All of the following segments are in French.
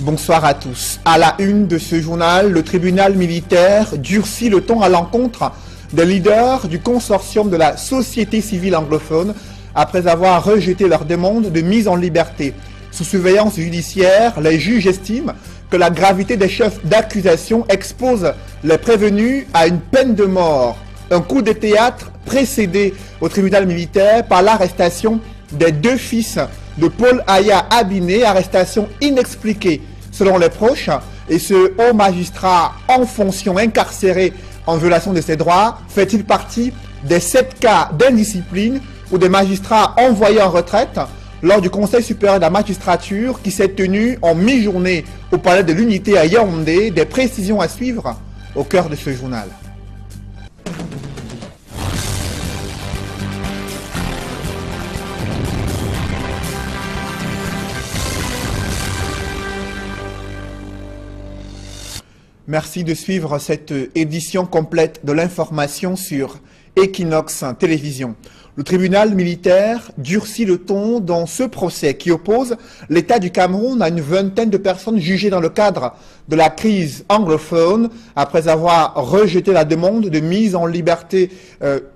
Bonsoir à tous. À la une de ce journal, le tribunal militaire durcit le ton à l'encontre des leaders du consortium de la société civile anglophone après avoir rejeté leur demande de mise en liberté. Sous surveillance judiciaire, les juges estiment que la gravité des chefs d'accusation expose les prévenus à une peine de mort. Un coup de théâtre précédé au tribunal militaire par l'arrestation des deux fils de Paul Aya Abiné, arrestation inexpliquée selon les proches, et ce haut magistrat en fonction incarcéré en violation de ses droits fait-il partie des 7 cas d'indiscipline ou des magistrats envoyés en retraite lors du Conseil supérieur de la magistrature qui s'est tenu en mi-journée au palais de l'Unité à Yaoundé. Des précisions à suivre au cœur de ce journal. Merci de suivre cette édition complète de l'information sur Equinox Télévision. Le tribunal militaire durcit le ton dans ce procès qui oppose l'État du Cameroun à une vingtaine de personnes jugées dans le cadre de la crise anglophone après avoir rejeté la demande de mise en liberté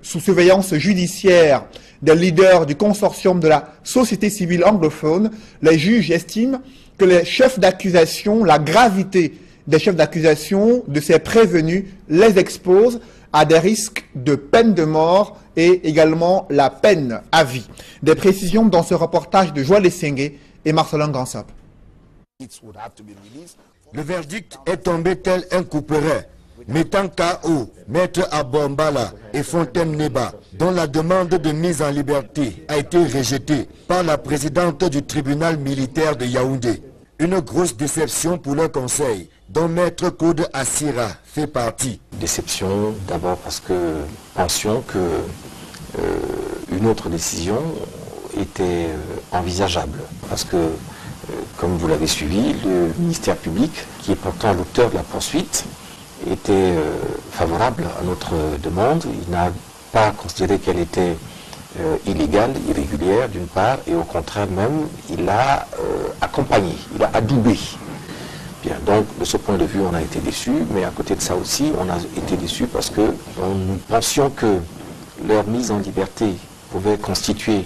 sous surveillance judiciaire des leaders du consortium de la société civile anglophone. Les juges estiment que les chefs d'accusation, la gravité des chefs d'accusation de ces prévenus les expose à des risques de peine de mort et également la peine à vie. Des précisions dans ce reportage de Joël Essengue et Marcelin Gansop. Le verdict est tombé tel un couperet, mettant KO Maître Abombala et Fontaine Neba, dont la demande de mise en liberté a été rejetée par la présidente du tribunal militaire de Yaoundé. Une grosse déception pour le conseil, dont Maître Claude Assira fait partie. Déception d'abord parce que nous pensions qu'une autre décision était envisageable. Parce que, comme vous l'avez suivi, le ministère public, qui est pourtant l'auteur de la poursuite, était favorable à notre demande. Il n'a pas considéré qu'elle était illégale, irrégulière d'une part, et au contraire même, il l'a accompagné, il a adoubé. Bien, donc de ce point de vue, on a été déçus, mais à côté de ça aussi, on a été déçus parce que nous pensions que leur mise en liberté pouvait constituer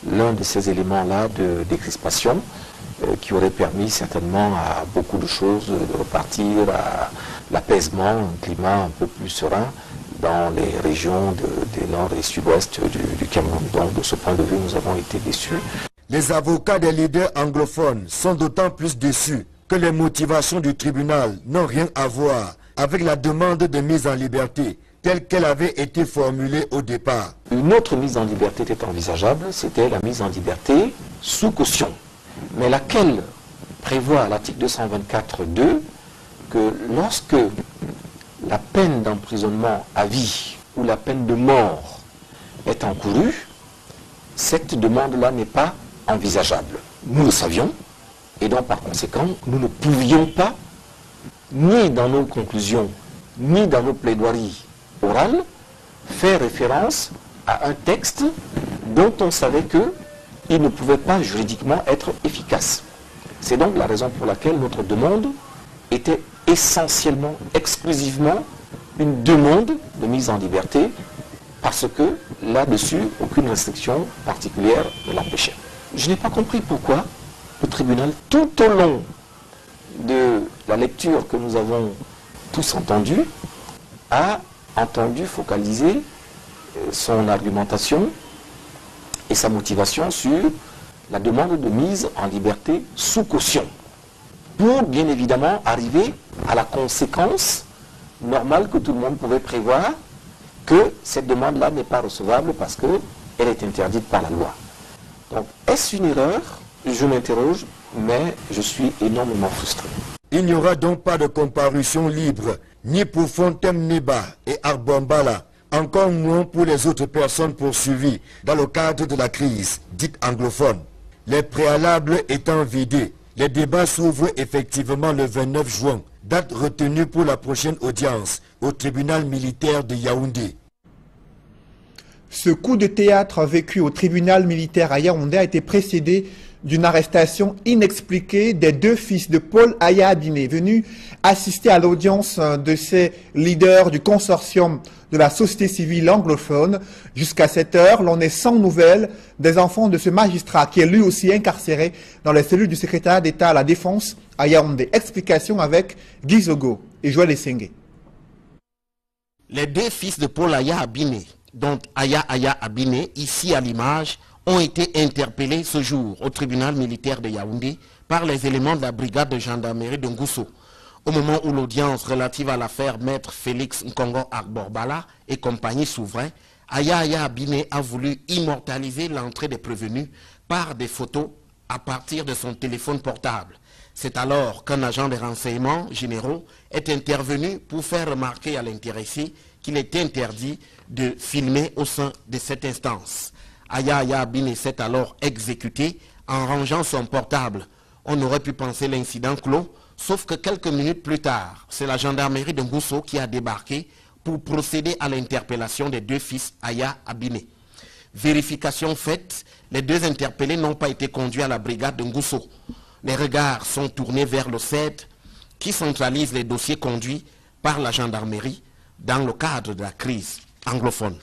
l'un de ces éléments-là de décrispation qui aurait permis certainement à beaucoup de choses de repartir à l'apaisement, un climat un peu plus serein dans les régions du nord et sud-ouest du Cameroun. Donc de ce point de vue, nous avons été déçus. Les avocats des leaders anglophones sont d'autant plus déçus que les motivations du tribunal n'ont rien à voir avec la demande de mise en liberté telle qu'elle avait été formulée au départ. Une autre mise en liberté était envisageable, c'était la mise en liberté sous caution, mais laquelle prévoit à l'article 224.2 que lorsque la peine d'emprisonnement à vie ou la peine de mort est encourue, cette demande-là n'est pas envisageable. Nous le savions, et donc par conséquent, nous ne pouvions pas, ni dans nos conclusions, ni dans nos plaidoiries orales, faire référence à un texte dont on savait qu'il ne pouvait pas juridiquement être efficace. C'est donc la raison pour laquelle notre demande était essentiellement, exclusivement, une demande de mise en liberté, parce que là-dessus, aucune restriction particulière ne l'empêchait. Je n'ai pas compris pourquoi le tribunal, tout au long de la lecture que nous avons tous entendue, a entendu focaliser son argumentation et sa motivation sur la demande de mise en liberté sous caution, pour bien évidemment arriver à la conséquence normale que tout le monde pouvait prévoir, que cette demande-là n'est pas recevable parce qu'elle est interdite par la loi. Donc, est-ce une erreur ? Je m'interroge, mais je suis énormément frustré. Il n'y aura donc pas de comparution libre, ni pour Fontaine Neba et Abombala, encore moins pour les autres personnes poursuivies dans le cadre de la crise dite anglophone. Les préalables étant vidés, les débats s'ouvrent effectivement le 29 juin, date retenue pour la prochaine audience au tribunal militaire de Yaoundé. Ce coup de théâtre vécu au tribunal militaire à Yaoundé a été précédé d'une arrestation inexpliquée des deux fils de Paul Aya Abiné, venus assister à l'audience de ces leaders du consortium de la société civile anglophone. Jusqu'à cette heure, l'on est sans nouvelles des enfants de ce magistrat qui est lui aussi incarcéré dans les cellules du secrétariat d'État à la Défense à Yaoundé. Explication avec Guy Zogo et Joël Essengue. Les deux fils de Paul Aya Abiné, dont Aya Abiné, ici à l'image, ont été interpellés ce jour au tribunal militaire de Yaoundé par les éléments de la brigade de gendarmerie de Ngousso. Au moment où l'audience relative à l'affaire Maître Félix Nkongo Agborbala et compagnie s'ouvrait, Aya Abiné a voulu immortaliser l'entrée des prévenus par des photos à partir de son téléphone portable. C'est alors qu'un agent des renseignements généraux est intervenu pour faire remarquer à l'intéressé qu'il est interdit de filmer au sein de cette instance. Aya Abiné s'est alors exécuté en rangeant son portable. On aurait pu penser l'incident clos, sauf que quelques minutes plus tard, c'est la gendarmerie de Ngousso qui a débarqué pour procéder à l'interpellation des deux fils Aya Abiné. Vérification faite, les deux interpellés n'ont pas été conduits à la brigade de Ngousso. Les regards sont tournés vers le CED qui centralise les dossiers conduits par la gendarmerie dans le cadre de la crise anglophone.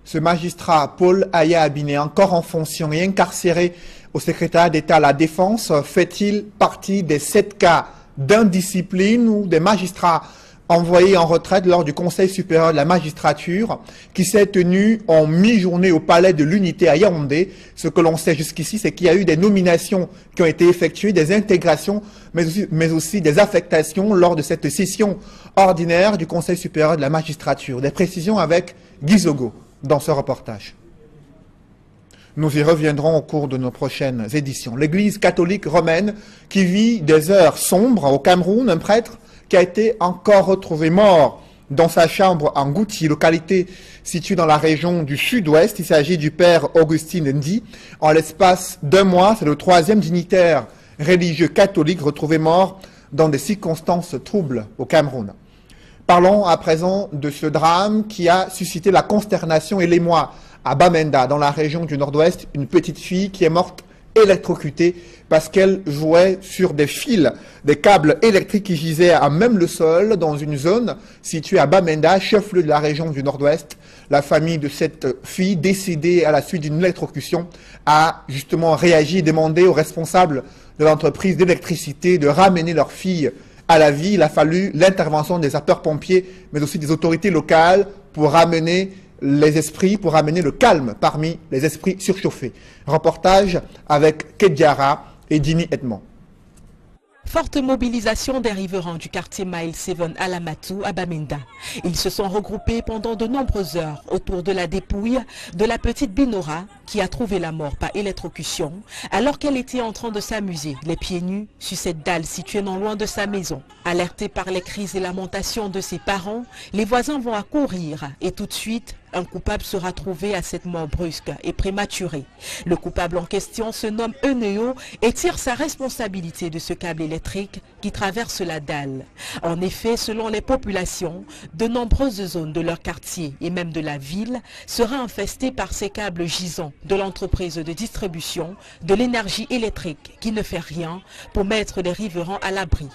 Ce magistrat Paul Aya Abiné, encore en fonction et incarcéré au secrétariat d'État à la Défense, fait-il partie des 7 cas d'indiscipline ou des magistrats envoyés en retraite lors du Conseil supérieur de la magistrature qui s'est tenu en mi-journée au palais de l'Unité à Yaoundé? Ce que l'on sait jusqu'ici, c'est qu'il y a eu des nominations qui ont été effectuées, des intégrations, mais aussi des affectations lors de cette session ordinaire du Conseil supérieur de la magistrature. Des précisions avec Guy Zogo dans ce reportage. Nous y reviendrons au cours de nos prochaines éditions. L'Église catholique romaine qui vit des heures sombres au Cameroun, un prêtre qui a été encore retrouvé mort dans sa chambre en Gouti, localité située dans la région du sud-ouest. Il s'agit du père Augustine Ndi. En l'espace d'1 mois, c'est le 3e dignitaire religieux catholique retrouvé mort dans des circonstances troubles au Cameroun. Parlons à présent de ce drame qui a suscité la consternation et l'émoi à Bamenda, dans la région du nord-ouest. Une petite fille qui est morte électrocutée parce qu'elle jouait sur des fils, des câbles électriques qui gisaient à même le sol dans une zone située à Bamenda, chef-lieu de la région du nord-ouest. La famille de cette fille, décédée à la suite d'une électrocution, a justement réagi et demandé aux responsables de l'entreprise d'électricité de ramener leur fille à la vie. Il a fallu l'intervention des sapeurs-pompiers, mais aussi des autorités locales pour ramener les esprits, pour ramener le calme parmi les esprits surchauffés. Reportage avec Kedjara et Dini Edmond. Forte mobilisation des riverains du quartier Mile 7 à Lamatou, à Bamenda. Ils se sont regroupés pendant de nombreuses heures autour de la dépouille de la petite Binora qui a trouvé la mort par électrocution alors qu'elle était en train de s'amuser les pieds nus sur cette dalle située non loin de sa maison. Alertés par les cris et lamentations de ses parents, les voisins vont accourir et tout de suite, un coupable sera trouvé à cette mort brusque et prématurée. Le coupable en question se nomme Eneo et tire sa responsabilité de ce câble électrique qui traverse la dalle. En effet, selon les populations, de nombreuses zones de leur quartier et même de la ville seraient infestées par ces câbles gisants de l'entreprise de distribution de l'énergie électrique qui ne fait rien pour mettre les riverains à l'abri.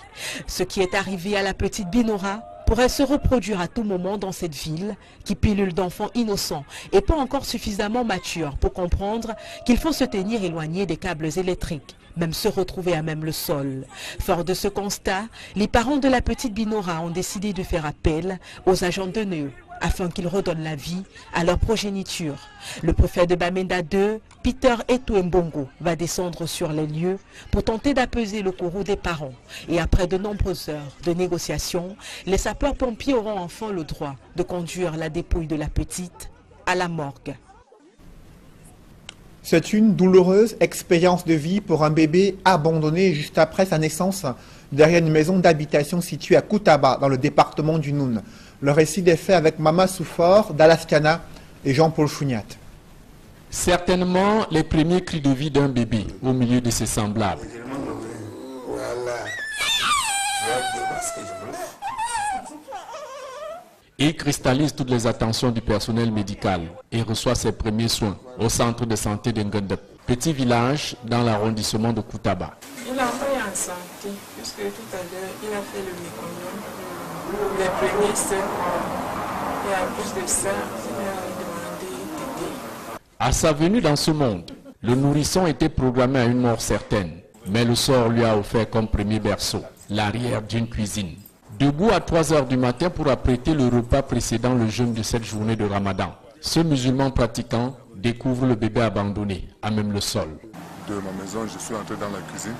Ce qui est arrivé à la petite Binora pourrait se reproduire à tout moment dans cette ville qui pilule d'enfants innocents et pas encore suffisamment matures pour comprendre qu'il faut se tenir éloigné des câbles électriques, même se retrouver à même le sol. Fort de ce constat, les parents de la petite Binora ont décidé de faire appel aux agents de Neo afin qu'ils redonnent la vie à leur progéniture. Le préfet de Bamenda 2, Peter Etuembongo, va descendre sur les lieux pour tenter d'apaiser le courroux des parents. Et après de nombreuses heures de négociations, les sapeurs-pompiers auront enfin le droit de conduire la dépouille de la petite à la morgue. C'est une douloureuse expérience de vie pour un bébé abandonné juste après sa naissance derrière une maison d'habitation située à Koutaba, dans le département du Noun. Le récit est fait avec Mama Soufor, Dalaskana et Jean-Paul Chouniat. Certainement les premiers cris de vie d'un bébé au milieu de ses semblables. Il cristallise toutes les attentions du personnel médical et reçoit ses premiers soins au centre de santé de Ngandep. petit village dans l'arrondissement de Koutaba. Il a fait en santé, puisque tout à l'heure, il a fait le méconium, les premiers seuls, et en plus de ça, il a demandé d'aider. À sa venue dans ce monde, le nourrisson était programmé à une mort certaine, mais le sort lui a offert comme premier berceau l'arrière d'une cuisine. Debout à 3 heures du matin pour apprêter le repas précédant le jeûne de cette journée de Ramadan, ce musulman pratiquant découvre le bébé abandonné, à même le sol. De ma maison, je suis entré dans la cuisine.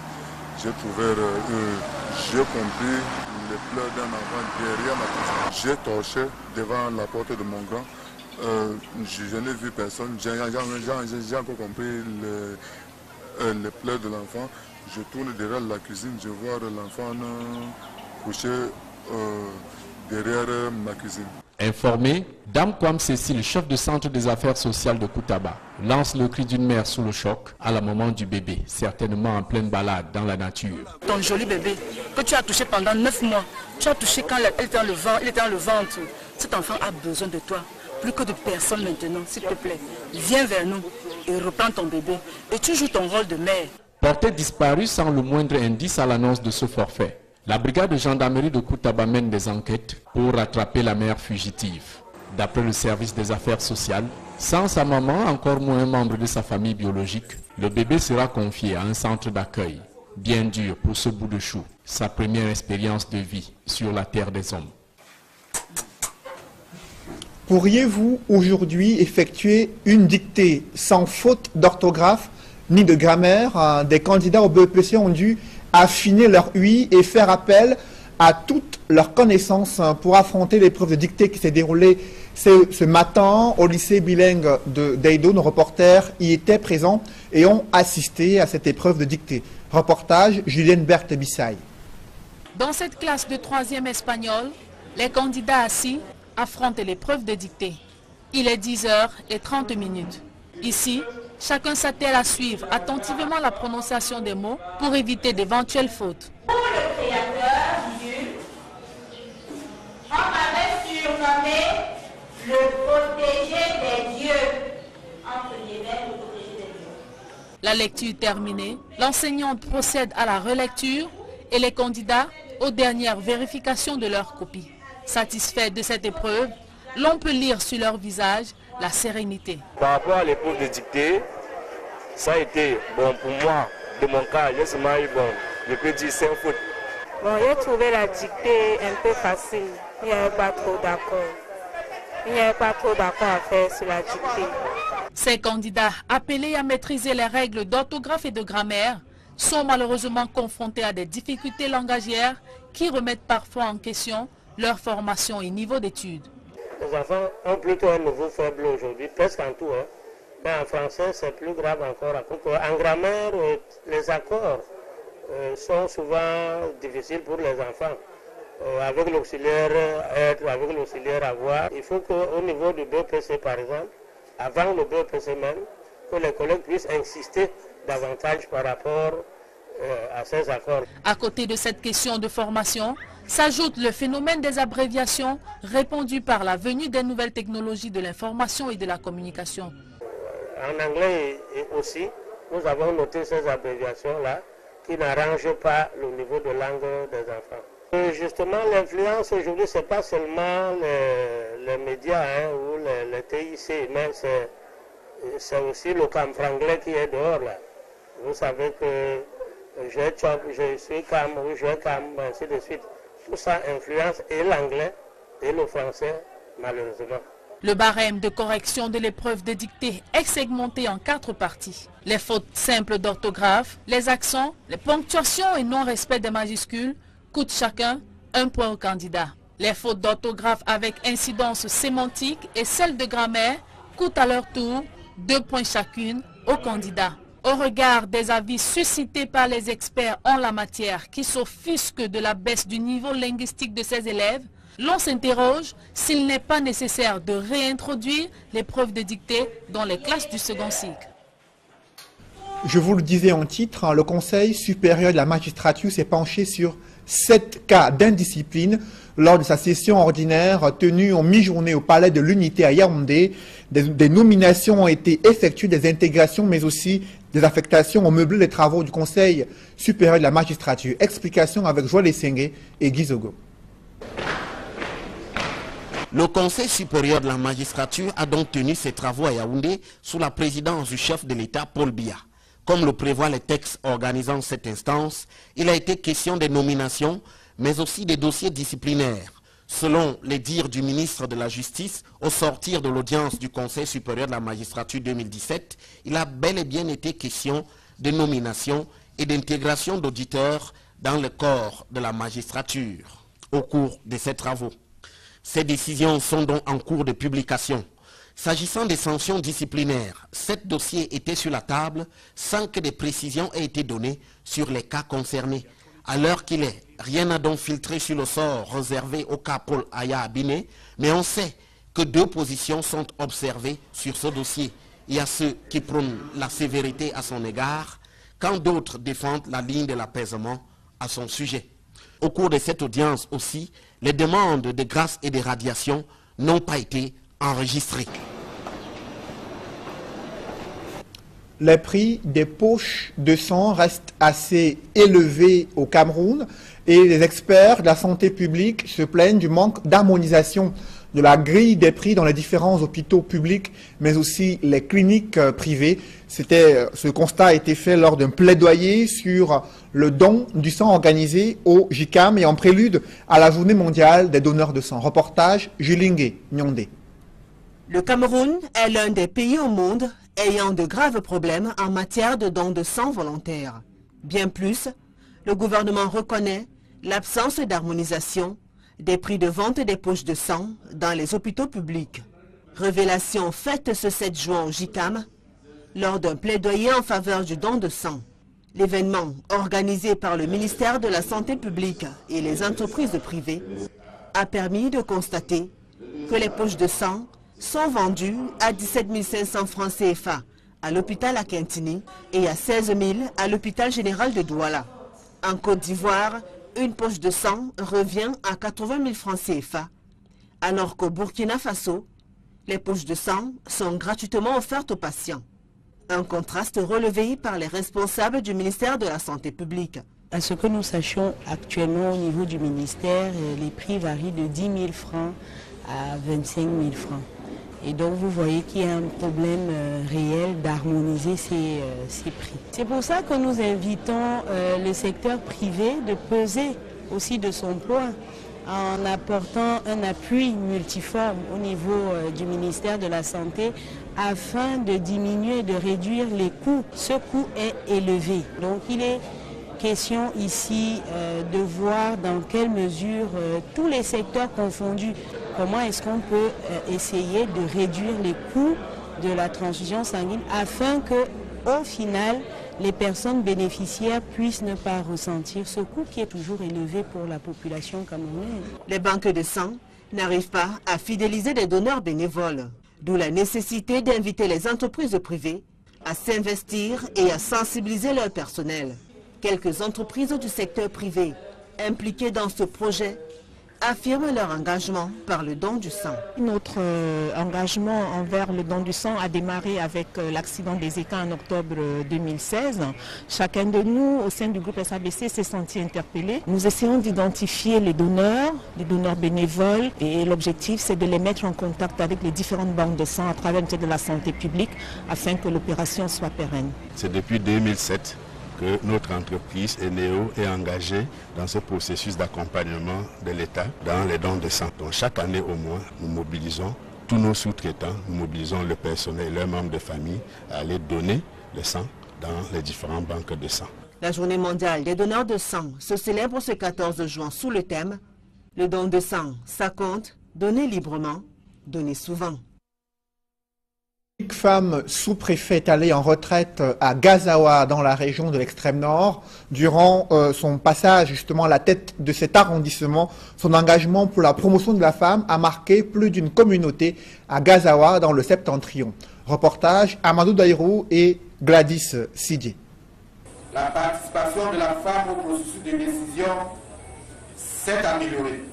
J'ai trouvé, j'ai compris les pleurs d'un enfant derrière ma cuisine. J'ai torché devant la porte de mon grand. Je n'ai vu personne. J'ai encore compris les pleurs de l'enfant. Je tourne derrière la cuisine, je vois l'enfant couché derrière ma cuisine. Informé, Dame Kwam Cécile, chef de centre des affaires sociales de Koutaba, lance le cri d'une mère sous le choc à la maman du bébé, certainement en pleine balade dans la nature. Ton joli bébé que tu as touché pendant 9 mois, tu as touché quand il était dans le ventre. Cet enfant a besoin de toi, plus que de personne maintenant, s'il te plaît. Viens vers nous et reprends ton bébé et tu joues ton rôle de mère. Porté disparu sans le moindre indice à l'annonce de ce forfait, la brigade de gendarmerie de Koutaba mène des enquêtes pour rattraper la mère fugitive. D'après le service des affaires sociales, sans sa maman, encore moins un membre de sa famille biologique, le bébé sera confié à un centre d'accueil. Bien dur pour ce bout de chou, sa première expérience de vie sur la terre des hommes. Pourriez-vous aujourd'hui effectuer une dictée sans faute d'orthographe ni de grammaire? Des candidats au BEPC ont dû affiner leur UI et faire appel à toutes leurs connaissances pour affronter l'épreuve de dictée qui s'est déroulée ce matin au lycée bilingue de Daido. Nos reporters y étaient présents et ont assisté à cette épreuve de dictée. Reportage Julienne Berthe-Bissaï. Dans cette classe de 3e espagnol, les candidats assis affrontent l'épreuve de dictée. Il est 10h30. Ici, chacun s'attelle à suivre attentivement la prononciation des mots pour éviter d'éventuelles fautes. Pour le créateur du, on m'avait surnommé le protégé des dieux. Entre guillemets, le protégé des dieux. La lecture terminée, l'enseignante procède à la relecture et les candidats aux dernières vérifications de leur copie. Satisfaits de cette épreuve, l'on peut lire sur leur visage la sérénité. Par rapport à l'épreuve de dictée, ça a été bon pour moi. De mon cas, j'ai seulement eu je peux dire 5 fautes. Bon, j'ai trouvé la dictée un peu facile. Il n'y avait pas trop d'accord. Il n'y avait pas trop d'accord à faire sur la dictée. Ces candidats appelés à maîtriser les règles d'orthographe et de grammaire sont malheureusement confrontés à des difficultés langagières qui remettent parfois en question leur formation et niveau d'études. Les enfants ont plutôt un niveau faible aujourd'hui, presque en tout. Mais en français, c'est plus grave encore. En grammaire, les accords sont souvent difficiles pour les enfants. Avec l'auxiliaire être, avec l'auxiliaire avoir, il faut qu'au niveau du BEPC, par exemple, avant le BEPC même, que les collègues puissent insister davantage par rapport à ces accords. À côté de cette question de formation, s'ajoute le phénomène des abréviations répandu par la venue des nouvelles technologies de l'information et de la communication. En anglais aussi, nous avons noté ces abréviations-là qui n'arrangent pas le niveau de langue des enfants. Justement, l'influence aujourd'hui, ce n'est pas seulement les médias ou les TIC, mais c'est aussi le camp franglais qui est dehors là. Vous savez que je suis cam, ou je cam, ainsi de suite. Tout ça influence et l'anglais et le français, malheureusement. Le barème de correction de l'épreuve de dictée est segmenté en 4 parties. Les fautes simples d'orthographe, les accents, les ponctuations et non-respect des majuscules coûtent chacun 1 point au candidat. Les fautes d'orthographe avec incidence sémantique et celles de grammaire coûtent à leur tour 2 points chacune au candidat. Au regard des avis suscités par les experts en la matière qui s'offusquent de la baisse du niveau linguistique de ces élèves, l'on s'interroge s'il n'est pas nécessaire de réintroduire l'épreuve de dictée dans les classes du second cycle. Je vous le disais en titre, le Conseil supérieur de la magistrature s'est penché sur 7 cas d'indiscipline lors de sa session ordinaire tenue en mi-journée au Palais de l'Unité à Yaoundé. Des nominations ont été effectuées, des intégrations, mais aussi des affectations ont meublé les travaux du Conseil supérieur de la magistrature. Explication avec Joël Essengue et Guy Zogo. Le Conseil supérieur de la magistrature a donc tenu ses travaux à Yaoundé sous la présidence du chef de l'État, Paul Biya. Comme le prévoient les textes organisant cette instance, il a été question des nominations, mais aussi des dossiers disciplinaires. Selon les dires du ministre de la Justice, au sortir de l'audience du Conseil supérieur de la magistrature 2017, il a bel et bien été question de nomination et d'intégration d'auditeurs dans le corps de la magistrature au cours de ces travaux. Ces décisions sont donc en cours de publication. S'agissant des sanctions disciplinaires, 7 dossiers étaient sur la table sans que des précisions aient été données sur les cas concernés. À l'heure qu'il est, rien n'a donc filtré sur le sort réservé au cas Paul Aya Abiné, mais on sait que 2 positions sont observées sur ce dossier. Il y a ceux qui prônent la sévérité à son égard, quand d'autres défendent la ligne de l'apaisement à son sujet. Au cours de cette audience aussi, les demandes de grâce et de radiation n'ont pas été enregistrées. Les prix des poches de sang restent assez élevés au Cameroun et les experts de la santé publique se plaignent du manque d'harmonisation de la grille des prix dans les différents hôpitaux publics, mais aussi les cliniques privées. Ce constat a été fait lors d'un plaidoyer sur le don du sang organisé au JICAM et en prélude à la journée mondiale des donneurs de sang. Reportage Julingue Nyondé. Le Cameroun est l'un des pays au monde ayant de graves problèmes en matière de don de sang volontaire. Bien plus, le gouvernement reconnaît l'absence d'harmonisation des prix de vente des poches de sang dans les hôpitaux publics. Révélation faite ce 7 juin au JICAM lors d'un plaidoyer en faveur du don de sang. L'événement, organisé par le ministère de la Santé publique et les entreprises privées, a permis de constater que les poches de sang sont vendues à 17 500 francs CFA à l'hôpital Akintini et à 16 000 à l'hôpital général de Douala. En Côte d'Ivoire, une poche de sang revient à 80 000 francs CFA, alors qu'au Burkina Faso, les poches de sang sont gratuitement offertes aux patients. Un contraste relevé par les responsables du ministère de la Santé publique. À ce que nous sachions actuellement au niveau du ministère, les prix varient de 10 000 francs à 25 000 francs. Et donc vous voyez qu'il y a un problème réel d'harmoniser ces prix. C'est pour ça que nous invitons le secteur privé de peser aussi de son poids en apportant un appui multiforme au niveau du ministère de la Santé afin de diminuer et de réduire les coûts. Ce coût est élevé. Donc il est question ici de voir dans quelle mesure tous les secteurs confondus, comment est-ce qu'on peut essayer de réduire les coûts de la transfusion sanguine afin que, au final, les personnes bénéficiaires puissent ne pas ressentir ce coût qui est toujours élevé pour la population camerounaise. Les banques de sang n'arrivent pas à fidéliser des donneurs bénévoles, d'où la nécessité d'inviter les entreprises privées à s'investir et à sensibiliser leur personnel. Quelques entreprises du secteur privé impliquées dans ce projet affirment leur engagement par le don du sang. Notre engagement envers le don du sang a démarré avec l'accident des équins en octobre 2016. Chacun de nous, au sein du groupe SABC, s'est senti interpellé. Nous essayons d'identifier les donneurs bénévoles, et l'objectif, c'est de les mettre en contact avec les différentes banques de sang à travers le ministère de la Santé publique afin que l'opération soit pérenne. C'est depuis 2007 que notre entreprise Eneo est engagée dans ce processus d'accompagnement de l'État dans les dons de sang. Donc chaque année au moins, nous mobilisons tous nos sous-traitants, nous mobilisons le personnel et leurs membres de famille à aller donner le sang dans les différentes banques de sang. La journée mondiale des donneurs de sang se célèbre ce 14 juin sous le thème « Le don de sang, ça compte, donner librement, donner souvent ». Une femme sous-préfet est allée en retraite à Gazawa dans la région de l'extrême nord. Durant son passage justement à la tête de cet arrondissement, son engagement pour la promotion de la femme a marqué plus d'une communauté à Gazawa dans le septentrion. Reportage Amadou Daïrou et Gladys Sidier. La participation de la femme au processus de décision s'est améliorée.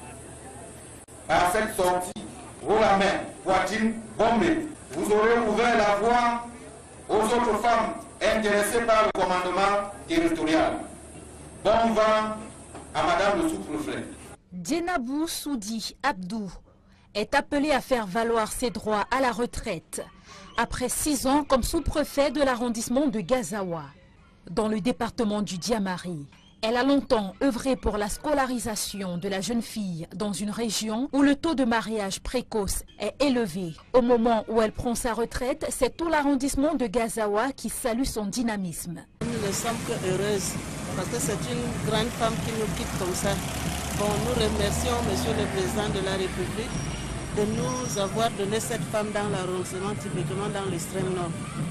Par cette sortie, haut la main, poitrine bombée, vous aurez ouvert la voie aux autres femmes intéressées par le commandement territorial. Bon vent à Madame le sous-préfet. Dienabou Soudi Abdou est appelé à faire valoir ses droits à la retraite après 6 ans comme sous-préfet de l'arrondissement de Gazawa, dans le département du Diamari. Elle a longtemps œuvré pour la scolarisation de la jeune fille dans une région où le taux de mariage précoce est élevé. Au moment où elle prend sa retraite, c'est tout l'arrondissement de Gazawa qui salue son dynamisme. Nous ne sommes que heureuses parce que c'est une grande femme qui nous quitte comme ça. Bon, nous remercions Monsieur le Président de la République de nous avoir donné cette femme dans l'arrondissement, typiquement dans l'extrême nord,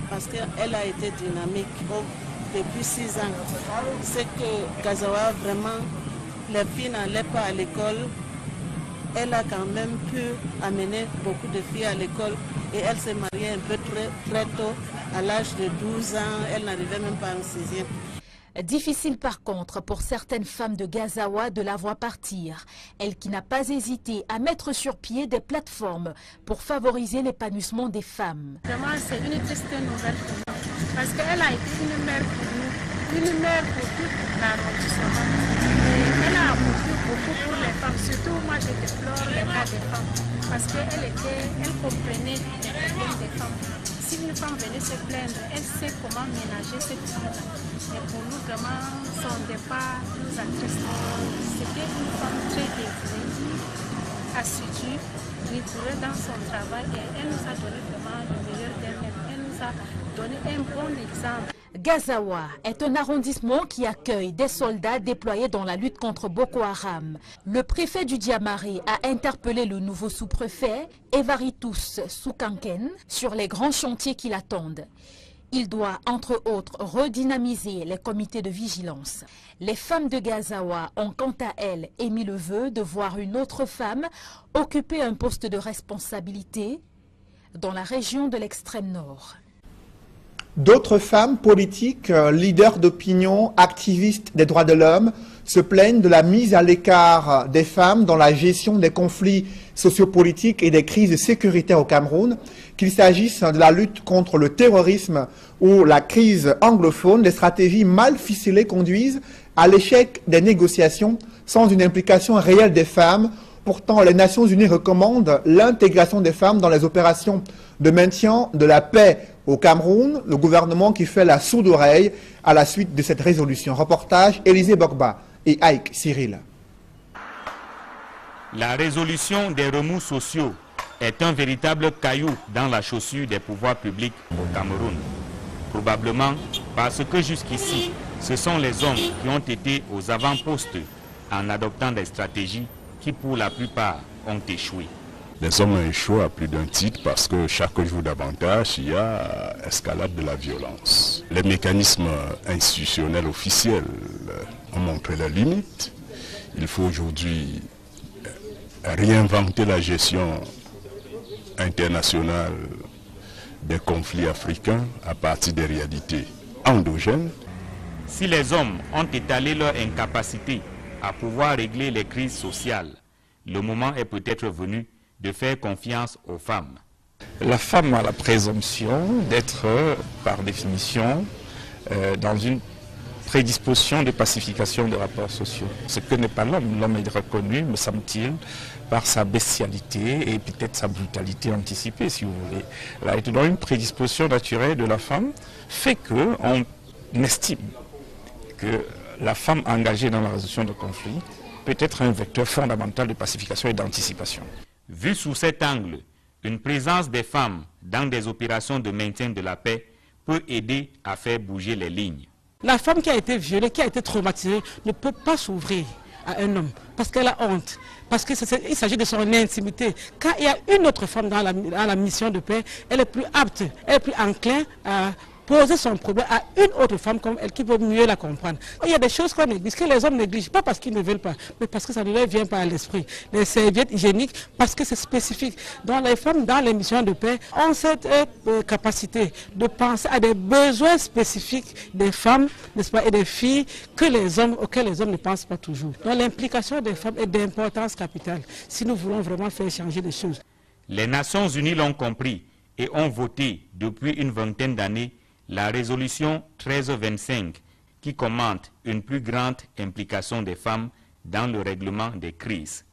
parce qu'elle a été dynamique. Depuis 6 ans, c'est que Gazawa, vraiment, les filles n'allaient pas à l'école. Elle a quand même pu amener beaucoup de filles à l'école et elle s'est mariée un peu très tôt, à l'âge de 12 ans. Elle n'arrivait même pas en 6e. Difficile par contre pour certaines femmes de Gazawa de la voir partir. Elle qui n'a pas hésité à mettre sur pied des plateformes pour favoriser l'épanouissement des femmes. Vraiment, c'est une triste nouvelle pour nous parce qu'elle a été une mère pour nous, une mère pour toute l'arrondissement. Elle a apporté beaucoup pour les femmes, surtout moi je déplore les cas des femmes parce qu'elle comprenait les problèmes des femmes. Si une femme venait se plaindre, elle sait comment ménager cette femme-là. Et pour nous, vraiment, son départ nous attriste. C'était une femme très dévouée, assidue, rigoureux dans son travail et elle nous a donné vraiment le meilleur d'elle-même. Elle nous a donné un bon exemple. Gazawa est un arrondissement qui accueille des soldats déployés dans la lutte contre Boko Haram. Le préfet du Diamari a interpellé le nouveau sous-préfet, Evaritus Soukanken, sur les grands chantiers qui l'attendent. Il doit, entre autres, redynamiser les comités de vigilance. Les femmes de Gazawa ont quant à elles émis le vœu de voir une autre femme occuper un poste de responsabilité dans la région de l'extrême nord. D'autres femmes politiques, leaders d'opinion, activistes des droits de l'homme, se plaignent de la mise à l'écart des femmes dans la gestion des conflits sociopolitiques et des crises sécuritaires au Cameroun, qu'il s'agisse de la lutte contre le terrorisme ou la crise anglophone. Les stratégies mal ficelées conduisent à l'échec des négociations sans une implication réelle des femmes. Pourtant, les Nations Unies recommandent l'intégration des femmes dans les opérations de maintien de la paix au Cameroun, le gouvernement qui fait la sourde oreille à la suite de cette résolution. Reportage Élisée Bogba et Aïk Cyril. La résolution des remous sociaux est un véritable caillou dans la chaussure des pouvoirs publics au Cameroun. Probablement parce que jusqu'ici, ce sont les hommes qui ont été aux avant-postes en adoptant des stratégies qui pour la plupart ont échoué. Les hommes ont échoué à plus d'un titre parce que chaque jour davantage, il y a escalade de la violence. Les mécanismes institutionnels officiels ont montré leurs limites. Il faut aujourd'hui réinventer la gestion internationale des conflits africains à partir des réalités endogènes. Si les hommes ont étalé leur incapacité à pouvoir régler les crises sociales, le moment est peut-être venu de faire confiance aux femmes. La femme a la présomption d'être, par définition, dans une prédisposition de pacification des rapports sociaux. Ce que n'est pas l'homme. L'homme est reconnu, me semble-t-il, par sa bestialité et peut-être sa brutalité anticipée, si vous voulez. Là, dans une prédisposition naturelle de la femme, fait qu'on estime que la femme engagée dans la résolution de conflits peut être un vecteur fondamental de pacification et d'anticipation. Vu sous cet angle, une présence des femmes dans des opérations de maintien de la paix peut aider à faire bouger les lignes. La femme qui a été violée, qui a été traumatisée, ne peut pas s'ouvrir à un homme parce qu'elle a honte, parce qu'il s'agit de son intimité. Quand il y a une autre femme dans la mission de paix, elle est plus apte, elle est plus enclin à poser son problème à une autre femme comme elle qui peut mieux la comprendre. Il y a des choses qu'on néglige, que les hommes négligent, pas parce qu'ils ne veulent pas, mais parce que ça ne leur vient pas à l'esprit. Les serviettes hygiéniques, parce que c'est spécifique. Donc les femmes dans les missions de paix ont cette capacité de penser à des besoins spécifiques des femmes, n'est-ce pas, et des filles auxquels les hommes ne pensent pas toujours. Donc l'implication des femmes est d'importance capitale si nous voulons vraiment faire changer les choses. Les Nations Unies l'ont compris et ont voté depuis une vingtaine d'années la résolution 1325 qui commente une plus grande implication des femmes dans le règlement des crises.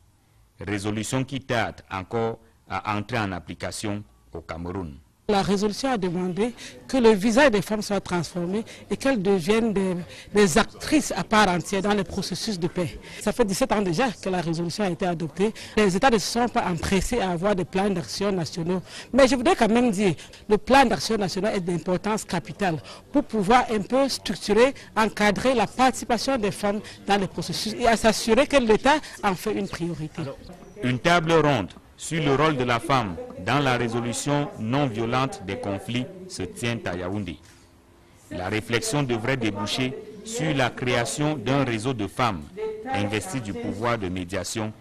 Résolution qui tarde encore à entrer en application au Cameroun. La résolution a demandé que le visage des femmes soit transformé et qu'elles deviennent des actrices à part entière dans le processus de paix. Ça fait 17 ans déjà que la résolution a été adoptée. Les États ne se sont pas empressés à avoir des plans d'action nationaux. Mais je voudrais quand même dire, le plan d'action national est d'importance capitale pour pouvoir un peu structurer, encadrer la participation des femmes dans le processus et à s'assurer que l'État en fait une priorité. Une table ronde sur le rôle de la femme dans la résolution non violente des conflits se tient à Yaoundé. La réflexion devrait déboucher sur la création d'un réseau de femmes investies du pouvoir de médiation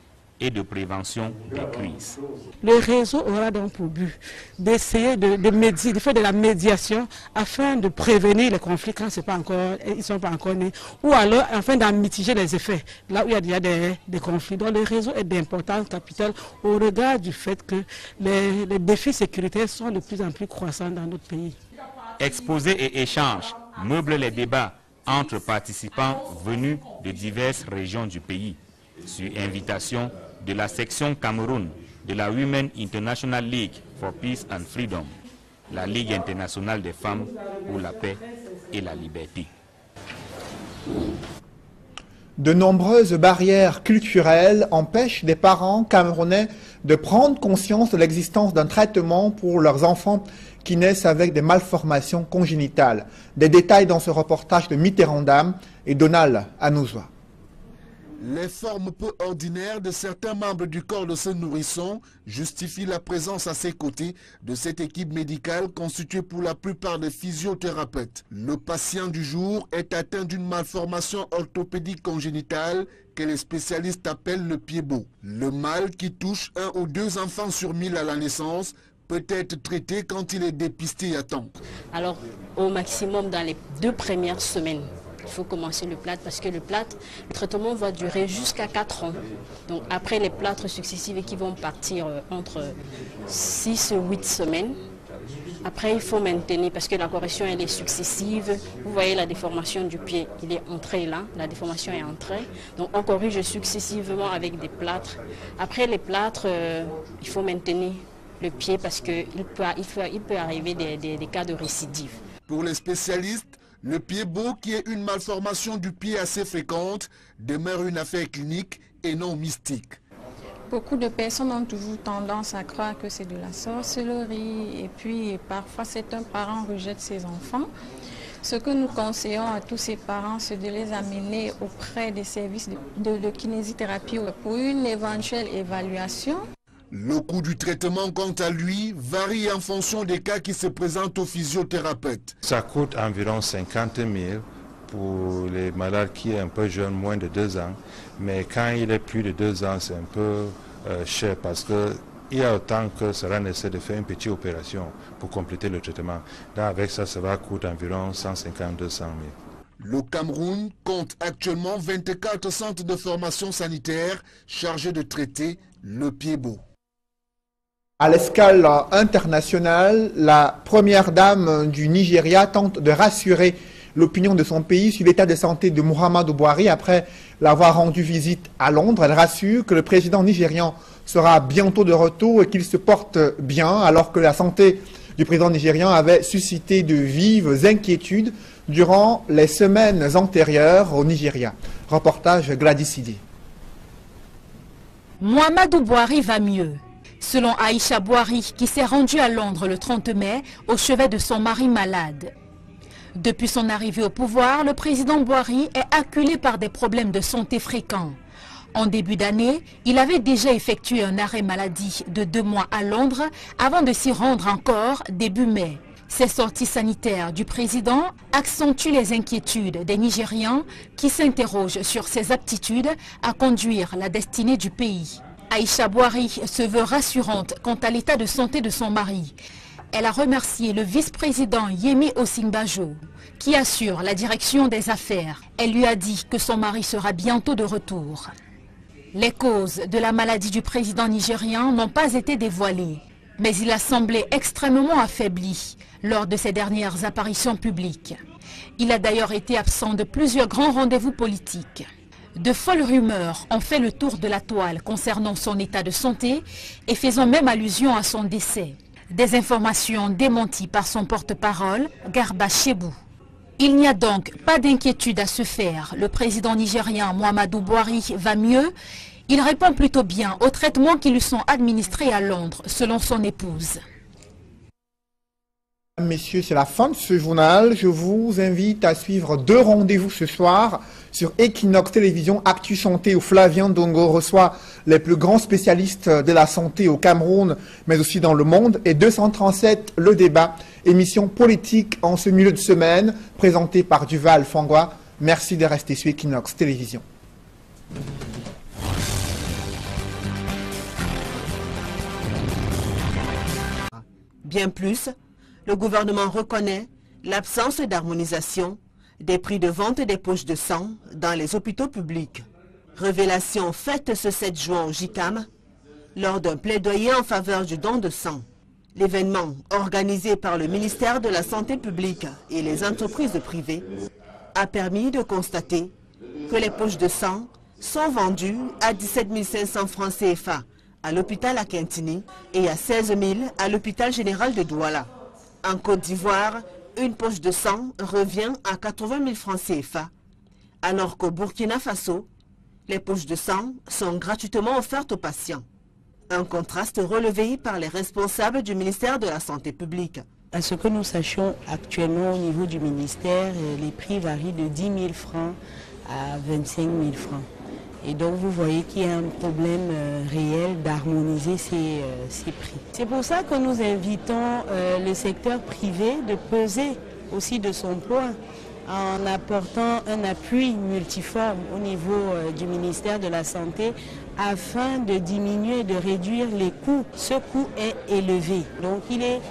et de prévention des crises. Le réseau aura donc pour but d'essayer de faire de la médiation afin de prévenir les conflits quand ils ne sont pas encore nés, ou alors afin d'en mitiger les effets, là où il y a déjà des conflits. Donc le réseau est d'importance capitale au regard du fait que les défis sécuritaires sont de plus en plus croissants dans notre pays. Exposés et échanges meublent les débats entre participants venus de diverses régions du pays, sur invitation de la section Cameroun de la Women International League for Peace and Freedom, la Ligue internationale des femmes pour la paix et la liberté. De nombreuses barrières culturelles empêchent des parents camerounais de prendre conscience de l'existence d'un traitement pour leurs enfants qui naissent avec des malformations congénitales. Des détails dans ce reportage de Mitterrandam et Donald Anouzwa. Les formes peu ordinaires de certains membres du corps de ce nourrisson justifient la présence à ses côtés de cette équipe médicale constituée pour la plupart de physiothérapeutes. Le patient du jour est atteint d'une malformation orthopédique congénitale que les spécialistes appellent le pied-bot. Le mal qui touche 1 ou 2 enfants sur 1000 à la naissance peut être traité quand il est dépisté à temps. Alors au maximum dans les 2 premières semaines. Il faut commencer le plâtre parce que le traitement va durer jusqu'à 4 ans. Donc après les plâtres successifs qui vont partir entre 6 et 8 semaines. Après il faut maintenir parce que la correction elle est successive. Vous voyez la déformation du pied, il est entré là, la déformation est entrée. Donc on corrige successivement avec des plâtres. Après les plâtres, il faut maintenir le pied parce qu'il peut arriver des cas de récidive. Pour les spécialistes, le pied-bot, qui est une malformation du pied assez fréquente, demeure une affaire clinique et non mystique. Beaucoup de personnes ont toujours tendance à croire que c'est de la sorcellerie et puis parfois certains parents rejettent ses enfants. Ce que nous conseillons à tous ces parents, c'est de les amener auprès des services de kinésithérapie pour une éventuelle évaluation. Le coût du traitement, quant à lui, varie en fonction des cas qui se présentent aux physiothérapeutes. Ça coûte environ 50 000 pour les malades qui sont un peu jeunes, moins de 2 ans. Mais quand il est plus de 2 ans, c'est un peu cher parce qu'il y a autant que sera nécessaire de faire une petite opération pour compléter le traitement. Donc avec ça, ça va coûter environ 150 000 à 200 000. Le Cameroun compte actuellement 24 centres de formation sanitaire chargés de traiter le pied-bot. À l'escale internationale, la première dame du Nigeria tente de rassurer l'opinion de son pays sur l'état de santé de Muhammadu Buhari après l'avoir rendu visite à Londres. Elle rassure que le président nigérian sera bientôt de retour et qu'il se porte bien, alors que la santé du président nigérian avait suscité de vives inquiétudes durant les semaines antérieures au Nigeria. Reportage Gladys Sidi. Muhammadu Buhari va mieux. Selon Aïcha Buhari, qui s'est rendue à Londres le 30 mai au chevet de son mari malade. Depuis son arrivée au pouvoir, le président Buhari est acculé par des problèmes de santé fréquents. En début d'année, il avait déjà effectué un arrêt maladie de 2 mois à Londres avant de s'y rendre encore début mai. Ces sorties sanitaires du président accentuent les inquiétudes des Nigérians qui s'interrogent sur ses aptitudes à conduire la destinée du pays. Aïcha Buhari se veut rassurante quant à l'état de santé de son mari. Elle a remercié le vice-président Yemi Osinbajo, qui assure la direction des affaires. Elle lui a dit que son mari sera bientôt de retour. Les causes de la maladie du président nigérian n'ont pas été dévoilées. Mais il a semblé extrêmement affaibli lors de ses dernières apparitions publiques. Il a d'ailleurs été absent de plusieurs grands rendez-vous politiques. De folles rumeurs ont fait le tour de la toile concernant son état de santé et faisant même allusion à son décès. Des informations démenties par son porte-parole, Garba Chebou. Il n'y a donc pas d'inquiétude à se faire. Le président nigérien Muhammadu Buhari va mieux. Il répond plutôt bien aux traitements qui lui sont administrés à Londres, selon son épouse. Messieurs, c'est la fin de ce journal. Je vous invite à suivre 2 rendez-vous ce soir sur Equinox Télévision Actu Santé où Flavien Dongo reçoit les plus grands spécialistes de la santé au Cameroun, mais aussi dans le monde. Et 237, le débat, émission politique en ce milieu de semaine, présentée par Duval Fangwa. Merci de rester sur Equinox Télévision. Bien plus, le gouvernement reconnaît l'absence d'harmonisation des prix de vente des poches de sang dans les hôpitaux publics. Révélation faite ce 7 juin au JICAM lors d'un plaidoyer en faveur du don de sang. L'événement, organisé par le ministère de la Santé publique et les entreprises privées, a permis de constater que les poches de sang sont vendues à 17 500 francs CFA à l'hôpital Akintini et à 16 000 à l'hôpital général de Douala. En Côte d'Ivoire, une poche de sang revient à 80 000 francs CFA, alors qu'au Burkina Faso, les poches de sang sont gratuitement offertes aux patients. Un contraste relevé par les responsables du ministère de la Santé publique. À ce que nous sachions actuellement au niveau du ministère, les prix varient de 10 000 francs à 25 000 francs. Et donc vous voyez qu'il y a un problème réel d'harmoniser ces prix. C'est pour ça que nous invitons le secteur privé de peser aussi de son poids en apportant un appui multiforme au niveau du ministère de la Santé afin de diminuer, de réduire les coûts. Ce coût est élevé. Donc il est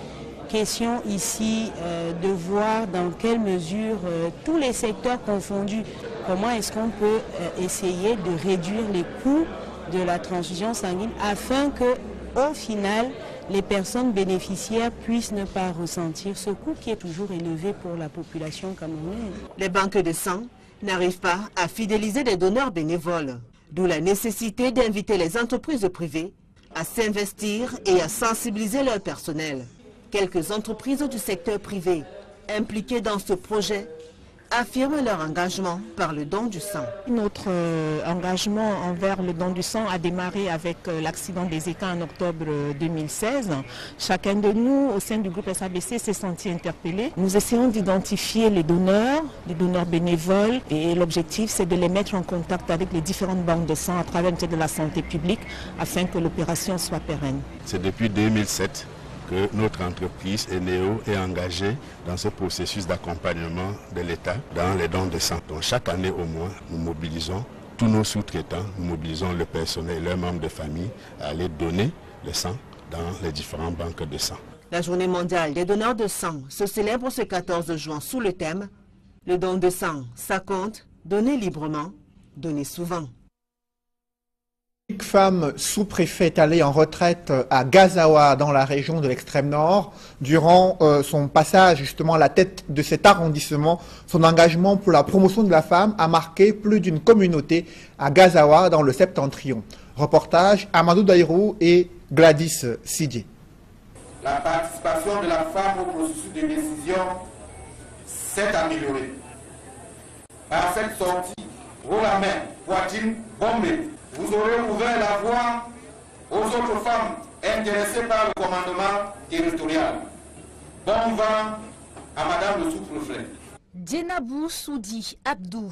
question ici de voir dans quelle mesure tous les secteurs confondus, comment est-ce qu'on peut essayer de réduire les coûts de la transfusion sanguine afin que, au final, les personnes bénéficiaires puissent ne pas ressentir ce coût qui est toujours élevé pour la population camerounaise. Les banques de sang n'arrivent pas à fidéliser des donneurs bénévoles, d'où la nécessité d'inviter les entreprises privées à s'investir et à sensibiliser leur personnel. Quelques entreprises du secteur privé impliquées dans ce projet affirment leur engagement par le don du sang. Notre engagement envers le don du sang a démarré avec l'accident des équins en octobre 2016. Chacun de nous, au sein du groupe SABC, s'est senti interpellé. Nous essayons d'identifier les donneurs bénévoles, et l'objectif, c'est de les mettre en contact avec les différentes banques de sang à travers le ministère de la Santé publique afin que l'opération soit pérenne. C'est depuis 2007 que notre entreprise Eneo est engagée dans ce processus d'accompagnement de l'État dans les dons de sang. Donc chaque année au moins, nous mobilisons tous nos sous-traitants, nous mobilisons le personnel et leurs membres de famille à aller donner le sang dans les différentes banques de sang. La journée mondiale des donneurs de sang se célèbre ce 14 juin sous le thème « Le don de sang, ça compte, donner librement, donner souvent ». Une femme sous-préfet est allée en retraite à Gazawa dans la région de l'extrême nord. Durant son passage justement à la tête de cet arrondissement, son engagement pour la promotion de la femme a marqué plus d'une communauté à Gazawa dans le septentrion. Reportage Amadou Daïrou et Gladys Sidje. La participation de la femme au processus de décision s'est améliorée. Par cette sortie, haut la main, poitrine bombée, vous aurez ouvert la voie aux autres femmes intéressées par le commandement territorial. Bon vent à Madame le sous-préfet. Djenabou Soudi Abdou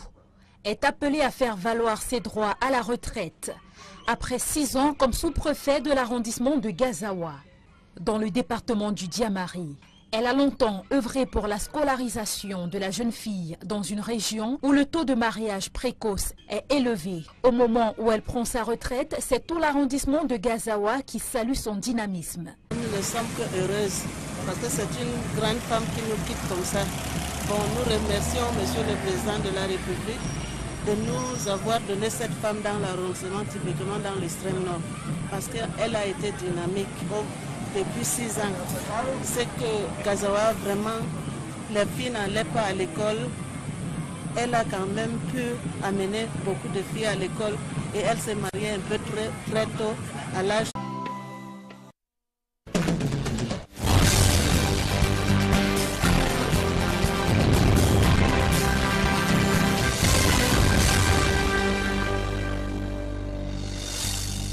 est appelé à faire valoir ses droits à la retraite après 6 ans comme sous-préfet de l'arrondissement de Gazawa, dans le département du Diamari. Elle a longtemps œuvré pour la scolarisation de la jeune fille dans une région où le taux de mariage précoce est élevé. Au moment où elle prend sa retraite, c'est tout l'arrondissement de Gazawa qui salue son dynamisme. Nous ne sommes que heureuses parce que c'est une grande femme qui nous quitte comme ça. Bon, nous remercions Monsieur le Président de la République de nous avoir donné cette femme dans l'arrondissement, typiquement dans l'extrême nord, parce qu'elle a été dynamique. depuis 6 ans. C'est que Kazawa, vraiment, les filles n'allaient pas à l'école. Elle a quand même pu amener beaucoup de filles à l'école et elle s'est mariée un peu très tôt, à l'âge.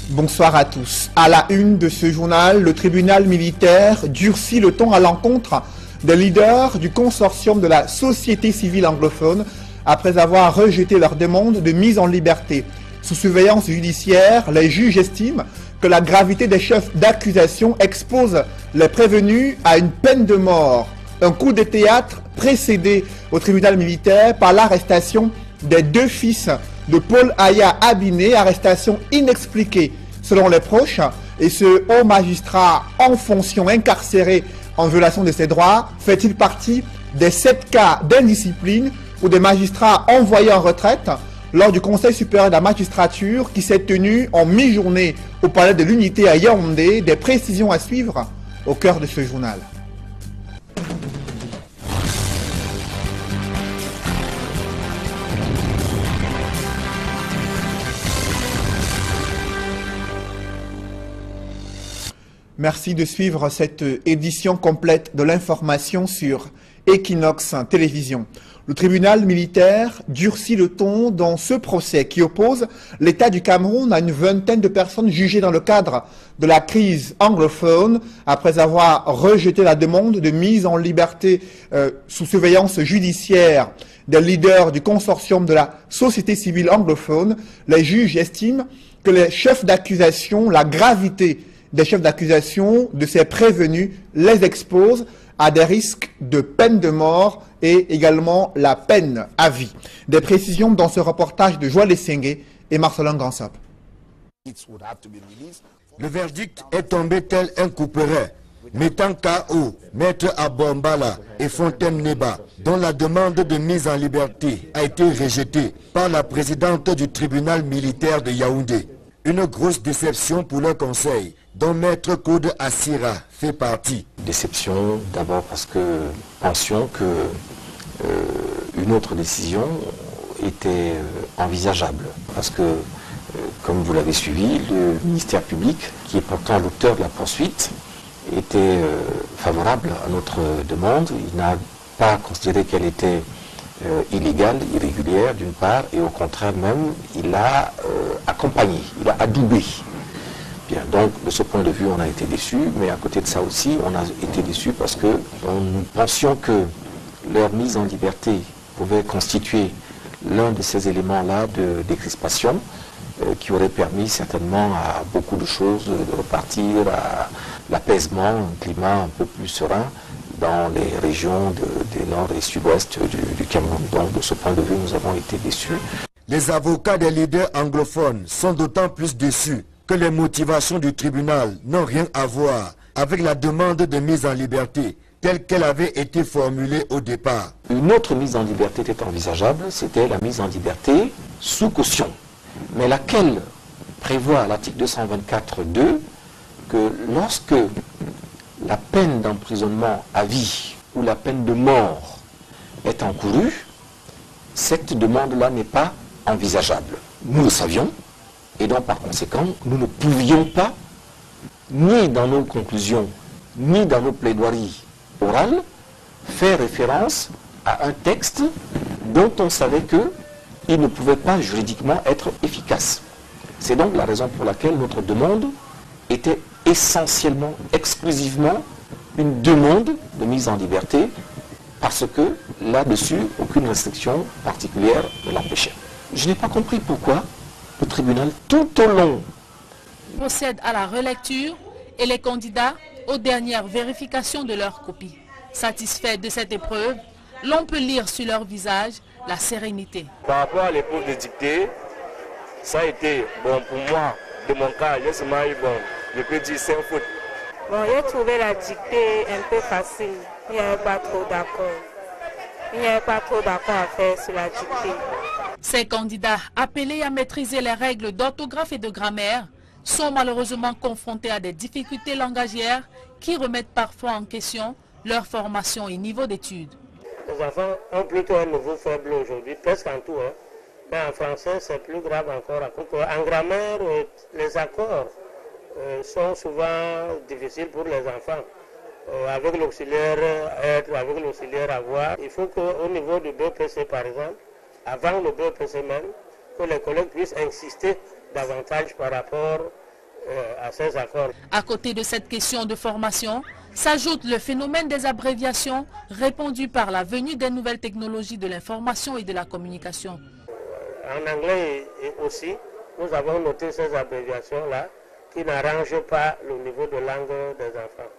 Bonsoir à tous. À la une de ce journal, le tribunal militaire durcit le ton à l'encontre des leaders du consortium de la société civile anglophone après avoir rejeté leur demande de mise en liberté. Sous surveillance judiciaire, les juges estiment que la gravité des chefs d'accusation expose les prévenus à une peine de mort. Un coup de théâtre précédé au tribunal militaire par l'arrestation des 2 fils de Paul Aya Abiné, arrestation inexpliquée selon les proches, et ce haut magistrat en fonction incarcéré en violation de ses droits fait-il partie des 7 cas d'indiscipline ou des magistrats envoyés en retraite lors du Conseil supérieur de la magistrature qui s'est tenu en mi-journée au palais de l'Unité à Yaoundé. Des précisions à suivre au cœur de ce journal. Merci de suivre cette édition complète de l'information sur Equinox Télévision. Le tribunal militaire durcit le ton dans ce procès qui oppose l'État du Cameroun à une vingtaine de personnes jugées dans le cadre de la crise anglophone après avoir rejeté la demande de mise en liberté sous surveillance judiciaire des leaders du consortium de la société civile anglophone. Les juges estiment que les chefs d'accusation, la gravité des chefs d'accusation de ces prévenus les expose à des risques de peine de mort et également la peine à vie. Des précisions dans ce reportage de Joël Essengue et Marcelin Gansop. Le verdict est tombé tel un couperet, mettant KO Maître Abombala et Fontaine Neba, dont la demande de mise en liberté a été rejetée par la présidente du tribunal militaire de Yaoundé. Une grosse déception pour le conseil, dont Maître Claude Assira fait partie. Déception d'abord parce que nous pensions qu'une autre décision était envisageable. Parce que, comme vous l'avez suivi, le ministère public, qui est pourtant l'auteur de la poursuite, était favorable à notre demande. Il n'a pas considéré qu'elle était illégale, irrégulière d'une part, et au contraire même, il a accompagné, il a adoubé. Bien, donc de ce point de vue, on a été déçus, mais à côté de ça aussi, on a été déçus parce que nous pensions que leur mise en liberté pouvait constituer l'un de ces éléments-là de décrispation qui aurait permis certainement à beaucoup de choses de repartir à l'apaisement, un climat un peu plus serein dans les régions du nord et sud-ouest du Cameroun. Donc de ce point de vue, nous avons été déçus. Les avocats des leaders anglophones sont d'autant plus déçus que les motivations du tribunal n'ont rien à voir avec la demande de mise en liberté telle qu'elle avait été formulée au départ. Une autre mise en liberté était envisageable, c'était la mise en liberté sous caution, mais laquelle prévoit à l'article 224.2 que lorsque la peine d'emprisonnement à vie ou la peine de mort est encourue, cette demande-là n'est pas envisageable. Nous le savions, et donc par conséquent, nous ne pouvions pas, ni dans nos conclusions, ni dans nos plaidoiries orales, faire référence à un texte dont on savait qu'il ne pouvait pas juridiquement être efficace. C'est donc la raison pour laquelle notre demande était essentiellement, exclusivement, une demande de mise en liberté, parce que là-dessus, aucune restriction particulière ne l'empêchait. Je n'ai pas compris pourquoi le tribunal, tout au long, procède à la relecture et les candidats aux dernières vérifications de leur copie. Satisfaits de cette épreuve, l'on peut lire sur leur visage la sérénité. Par rapport à l'épreuve de dictée, ça a été bon pour moi. De mon cas, je peux dire c'est un faute. Bon, j'ai trouvé la dictée un peu facile. Il n'y avait pas trop d'accord. Il n'y avait pas trop d'accord à faire sur la dictée. Ces candidats appelés à maîtriser les règles d'orthographe et de grammaire sont malheureusement confrontés à des difficultés langagières qui remettent parfois en question leur formation et niveau d'études. Les enfants ont plutôt un niveau faible aujourd'hui, presque en tout. Mais en français, c'est plus grave encore. En grammaire, les accords sont souvent difficiles pour les enfants. Avec l'auxiliaire être, avec l'auxiliaire avoir, il faut qu'au niveau du BPC par exemple, avant le BPC même, que les collègues puissent insister davantage par rapport à ces accords. À côté de cette question de formation, s'ajoute le phénomène des abréviations répandu par la venue des nouvelles technologies de l'information et de la communication. En anglais aussi, nous avons noté ces abréviations-là qui n'arrangent pas le niveau de langue des enfants.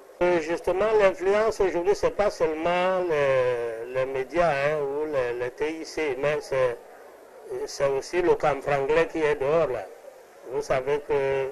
Justement, l'influence aujourd'hui, ce n'est pas seulement les médias ou les TIC, mais c'est aussi le camp franglais qui est dehors là. Vous savez que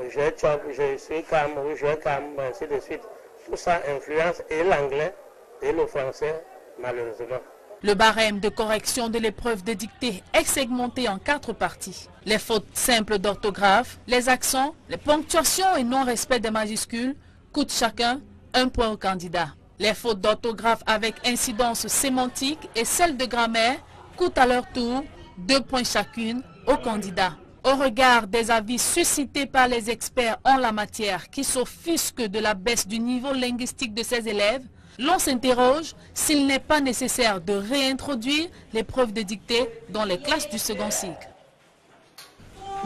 je suis cam, ou je cam, ainsi de suite. Tout ça influence et l'anglais et le français, malheureusement. Le barème de correction de l'épreuve de dictée est segmenté en 4 parties. Les fautes simples d'orthographe, les accents, les ponctuations et non-respect des majuscules coûtent chacun 1 point au candidat. Les fautes d'orthographe avec incidence sémantique et celles de grammaire coûtent à leur tour 2 points chacune au candidat. Au regard des avis suscités par les experts en la matière qui s'offusquent de la baisse du niveau linguistique de ces élèves, l'on s'interroge s'il n'est pas nécessaire de réintroduire l'épreuve de dictée dans les classes du second cycle.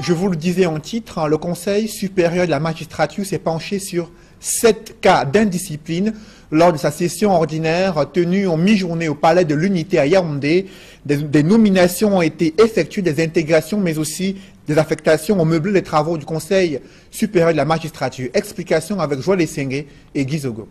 Je vous le disais en titre, le Conseil supérieur de la magistrature s'est penché sur 7 cas d'indiscipline lors de sa session ordinaire tenue en mi-journée au Palais de l'Unité à Yaoundé. Des nominations ont été effectuées, des intégrations, mais aussi des affectations au meublé des travaux du Conseil supérieur de la magistrature. Explication avec Joël Essengue et Guy Zogo.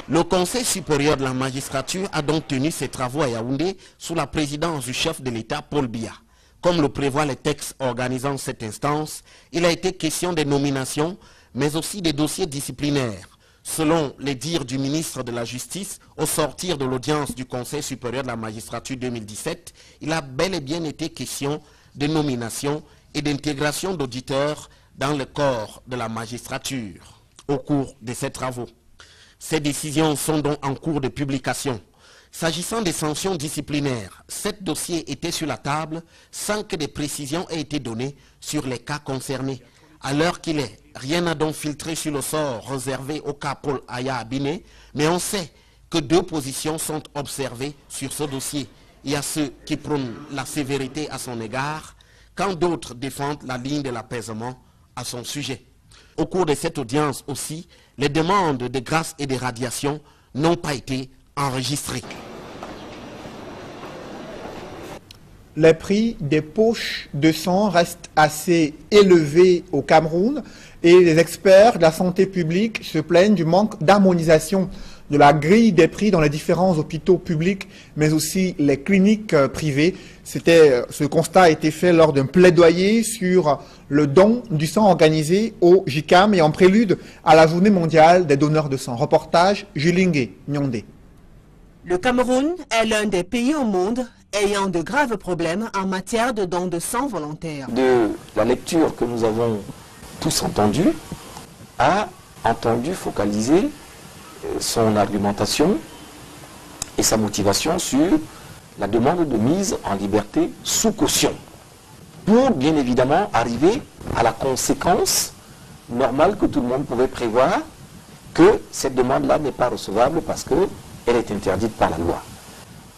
Le Conseil supérieur de la magistrature a donc tenu ses travaux à Yaoundé sous la présidence du chef de l'État, Paul Biya. Comme le prévoient les textes organisant cette instance, il a été question des nominations, mais aussi des dossiers disciplinaires. Selon les dires du ministre de la Justice, au sortir de l'audience du Conseil supérieur de la magistrature 2017, il a bel et bien été question de nomination et d'intégration d'auditeurs dans le corps de la magistrature au cours de ces travaux. Ces décisions sont donc en cours de publication. S'agissant des sanctions disciplinaires, 7 dossiers étaient sur la table sans que des précisions aient été données sur les cas concernés. À l'heure qu'il est, rien n'a donc filtré sur le sort réservé au cas Paul Aya Abiné, mais on sait que 2 positions sont observées sur ce dossier. Il y a ceux qui prônent la sévérité à son égard, quand d'autres défendent la ligne de l'apaisement à son sujet. Au cours de cette audience aussi, les demandes de grâce et de radiation n'ont pas été enregistrées. Les prix des poches de sang restent assez élevés au Cameroun et les experts de la santé publique se plaignent du manque d'harmonisation de la grille des prix dans les différents hôpitaux publics, mais aussi les cliniques privées. Ce constat a été fait lors d'un plaidoyer sur le don du sang organisé au JICAM et en prélude à la journée mondiale des donneurs de sang. Reportage Julingue Nyondé. Le Cameroun est l'un des pays au monde ayant de graves problèmes en matière de dons de sang volontaire. De la lecture que nous avons tous entendue, a entendu focaliser son argumentation et sa motivation sur la demande de mise en liberté sous caution, pour bien évidemment arriver à la conséquence normale que tout le monde pouvait prévoir, que cette demande-là n'est pas recevable parce qu'elle est interdite par la loi.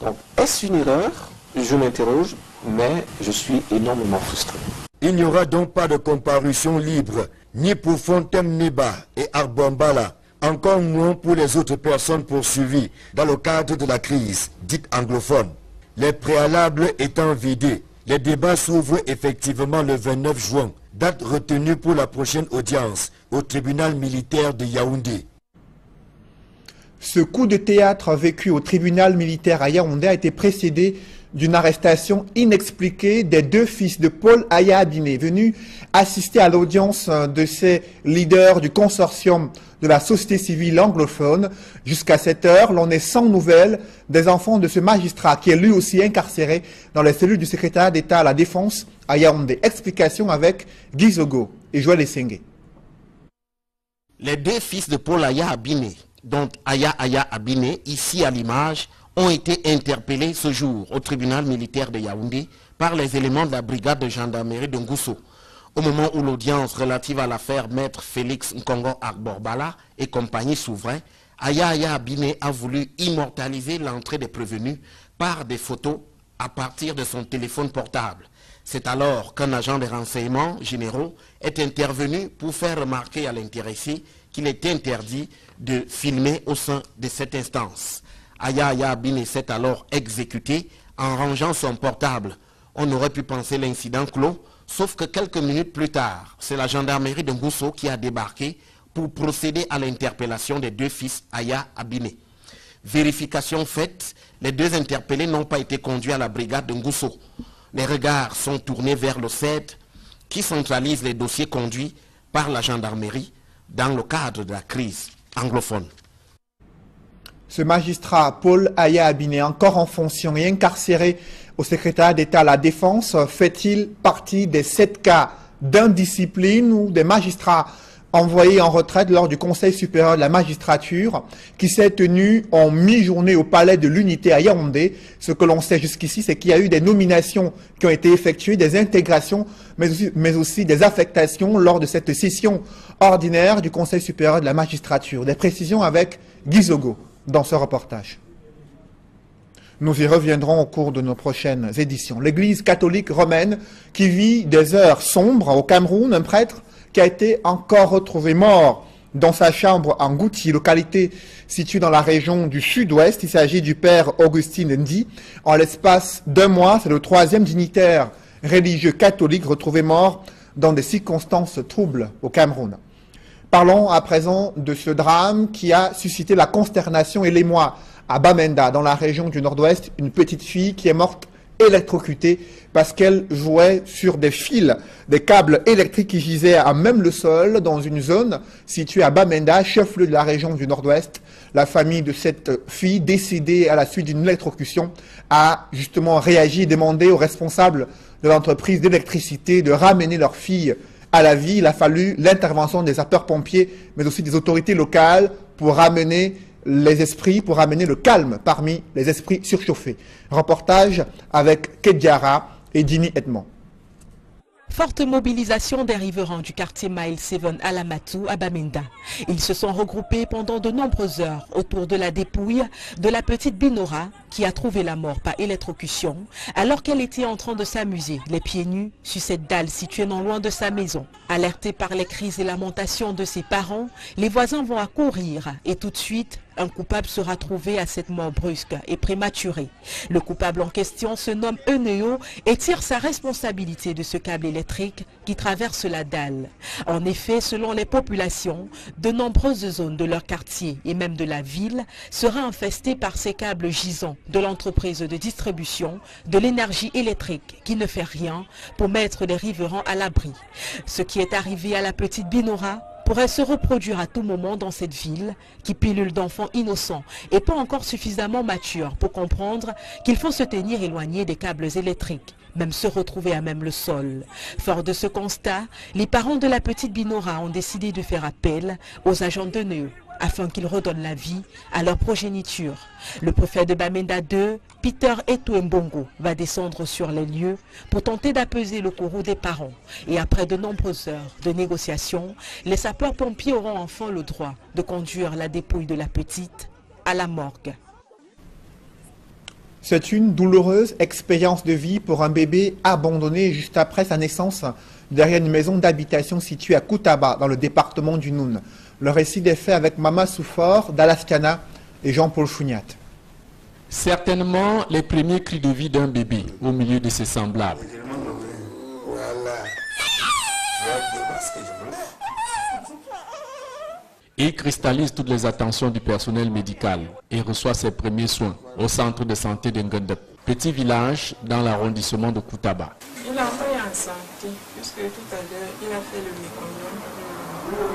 Donc, est-ce une erreur? Je m'interroge, mais je suis énormément frustré. Il n'y aura donc pas de comparution libre, ni pour Fontaine Neba et Arbombala, encore moins pour les autres personnes poursuivies dans le cadre de la crise dite anglophone. Les préalables étant vidés, les débats s'ouvrent effectivement le 29 juin, date retenue pour la prochaine audience au tribunal militaire de Yaoundé. Ce coup de théâtre vécu au tribunal militaire à Yaoundé a été précédé d'une arrestation inexpliquée des 2 fils de Paul Aya Abiné, venus assister à l'audience de ces leaders du consortium de la société civile anglophone. Jusqu'à cette heure, l'on est sans nouvelles des enfants de ce magistrat qui est lui aussi incarcéré dans les cellules du secrétariat d'État à la Défense à Yaoundé. Explication avec Guy Zogo et Joël Essengé. Les deux fils de Paul Aya Abiné, dont Aya Abiné, ici à l'image, ont été interpellés ce jour au tribunal militaire de Yaoundé par les éléments de la brigade de gendarmerie de Ngousso. Au moment où l'audience relative à l'affaire Maître Félix Nkongo Agborbala et compagnie s'ouvrait, Aya Abiné a voulu immortaliser l'entrée des prévenus par des photos à partir de son téléphone portable. C'est alors qu'un agent des renseignements généraux est intervenu pour faire remarquer à l'intéressé qu'il est interdit de filmer au sein de cette instance. Aya Abiné s'est alors exécuté en rangeant son portable. On aurait pu penser l'incident clos, sauf que quelques minutes plus tard, c'est la gendarmerie de Ngousso qui a débarqué pour procéder à l'interpellation des deux fils Aya Abiné. Vérification faite, les deux interpellés n'ont pas été conduits à la brigade de Ngousso. Les regards sont tournés vers le CED qui centralise les dossiers conduits par la gendarmerie dans le cadre de la crise anglophone. Ce magistrat Paul Aya Abiné, encore en fonction et incarcéré au secrétariat d'État à la Défense, fait-il partie des 7 cas d'indiscipline ou des magistrats envoyés en retraite lors du Conseil supérieur de la magistrature qui s'est tenu en mi-journée au palais de l'Unité à Yaoundé? Ce que l'on sait jusqu'ici, c'est qu'il y a eu des nominations qui ont été effectuées, des intégrations, mais aussi des affectations lors de cette session ordinaire du Conseil supérieur de la magistrature. Des précisions avec Guy Zogo dans ce reportage. Nous y reviendrons au cours de nos prochaines éditions. L'Église catholique romaine qui vit des heures sombres au Cameroun, un prêtre qui a été encore retrouvé mort dans sa chambre en Gouti, localité située dans la région du sud-ouest. Il s'agit du père Augustine Ndi. En l'espace d'1 mois, c'est le 3e dignitaire religieux catholique retrouvé mort dans des circonstances troubles au Cameroun. Parlons à présent de ce drame qui a suscité la consternation et l'émoi à Bamenda, dans la région du nord-ouest. Une petite fille qui est morte électrocutée parce qu'elle jouait sur des fils, des câbles électriques qui gisaient à même le sol dans une zone située à Bamenda, chef-lieu de la région du nord-ouest. La famille de cette fille, décédée à la suite d'une électrocution, a justement réagi et demandé aux responsables de l'entreprise d'électricité de ramener leur fille à la vie. Il a fallu l'intervention des sapeurs-pompiers, mais aussi des autorités locales pour ramener les esprits, pour ramener le calme parmi les esprits surchauffés. Reportage avec Kedjara et Dini Edmond. Forte mobilisation des riverains du quartier Mile 7 à Lamatou, à Bamenda. Ils se sont regroupés pendant de nombreuses heures autour de la dépouille de la petite Binora qui a trouvé la mort par électrocution alors qu'elle était en train de s'amuser les pieds nus sur cette dalle située non loin de sa maison. Alertés par les cris et lamentations de ses parents, les voisins vont accourir et tout de suite, un coupable sera trouvé à cette mort brusque et prématurée. Le coupable en question se nomme Eneo et tire sa responsabilité de ce câble électrique qui traverse la dalle. En effet, selon les populations, de nombreuses zones de leur quartier et même de la ville seraient infestées par ces câbles gisants de l'entreprise de distribution de l'énergie électrique qui ne fait rien pour mettre les riverains à l'abri. Ce qui est arrivé à la petite Binora pourrait se reproduire à tout moment dans cette ville qui pilule d'enfants innocents et pas encore suffisamment matures pour comprendre qu'il faut se tenir éloigné des câbles électriques, même se retrouver à même le sol. Fort de ce constat, les parents de la petite Binora ont décidé de faire appel aux agents de Neo afin qu'ils redonnent la vie à leur progéniture. Le préfet de Bamenda 2, Peter Etuembongo, va descendre sur les lieux pour tenter d'apaiser le courroux des parents. Et après de nombreuses heures de négociations, les sapeurs-pompiers auront enfin le droit de conduire la dépouille de la petite à la morgue. C'est une douloureuse expérience de vie pour un bébé abandonné juste après sa naissance derrière une maison d'habitation située à Koutaba, dans le département du Noun. Le récit est fait avec Mama Soufor, Dalaskana et Jean-Paul Chouniat. Certainement les premiers cris de vie d'un bébé au milieu de ses semblables. Il cristallise toutes les attentions du personnel médical et reçoit ses premiers soins au centre de santé de Ngandep, petit village dans l'arrondissement de Koutaba. Il a fait en santé, puisque tout à l'heure, il a fait le méconium.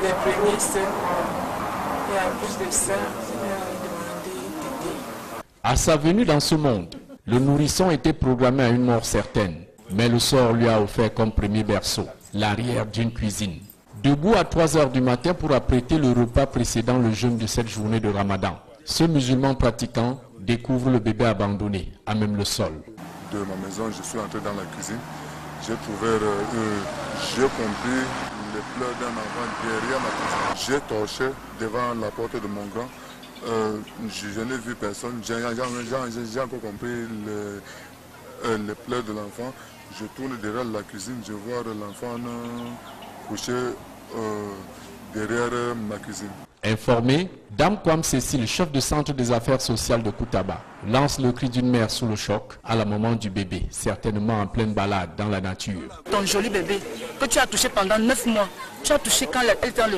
Les premiers soins Et en plus de ça, on m'a demandé d'aider. À sa venue dans ce monde, le nourrisson était programmé à une mort certaine. Mais le sort lui a offert comme premier berceau l'arrière d'une cuisine. Debout à 3 heures du matin pour apprêter le repas précédant le jeûne de cette journée de Ramadan, ce musulman pratiquant découvre le bébé abandonné, à même le sol. De ma maison, je suis entré dans la cuisine. J'ai compris les pleurs d'un enfant derrière ma cuisine. J'ai torché devant la porte de mon grand. Je n'ai vu personne. J'ai encore compris les pleurs de l'enfant. Je tourne derrière la cuisine, je vois l'enfant couché derrière ma cuisine. Informé, Dame Kwam Cécile, chef de centre des affaires sociales de Koutaba, lance le cri d'une mère sous le choc à la maman du bébé, certainement en pleine balade dans la nature. Ton joli bébé que tu as touché pendant 9 mois, tu as touché quand il était dans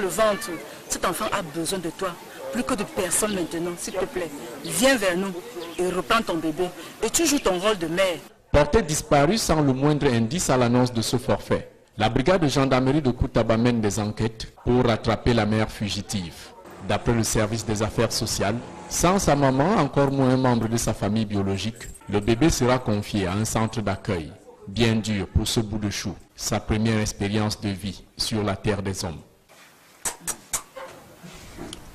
le ventre. Cet enfant a besoin de toi, plus que de personne maintenant, s'il te plaît. Viens vers nous et reprends ton bébé et tu joues ton rôle de mère. Porté disparu sans le moindre indice à l'annonce de ce forfait, la brigade de gendarmerie de Koutaba mène des enquêtes pour rattraper la mère fugitive. D'après le service des affaires sociales, sans sa maman, encore moins un membre de sa famille biologique, le bébé sera confié à un centre d'accueil. Bien dur pour ce bout de chou, sa première expérience de vie sur la terre des hommes.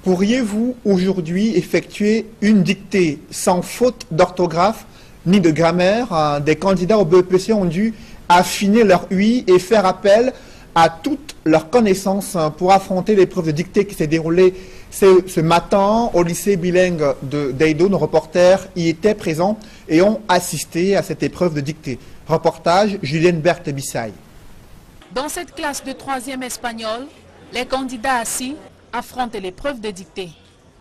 Pourriez-vous aujourd'hui effectuer une dictée sans faute d'orthographe ni de grammaire? Des candidats au BEPC ont dû affiner leur UI et faire appel à toutes leurs connaissances pour affronter l'épreuve de dictée qui s'est déroulée ce matin au lycée bilingue de Daido. Nos reporters y étaient présents et ont assisté à cette épreuve de dictée. Reportage Julienne Berthe-Bissaï. Dans cette classe de 3e espagnol, les candidats assis affrontent l'épreuve de dictée.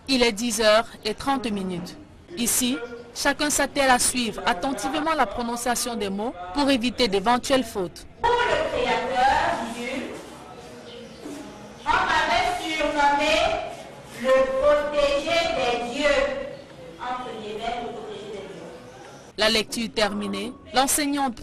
Il est 10h30. Ici, chacun s'attelle à suivre attentivement la prononciation des mots pour éviter d'éventuelles fautes. Pour le créateur du, on m'avait surnommé le protégé des dieux. Entre guillemets, le protégé des dieux. La lecture terminée, l'enseignante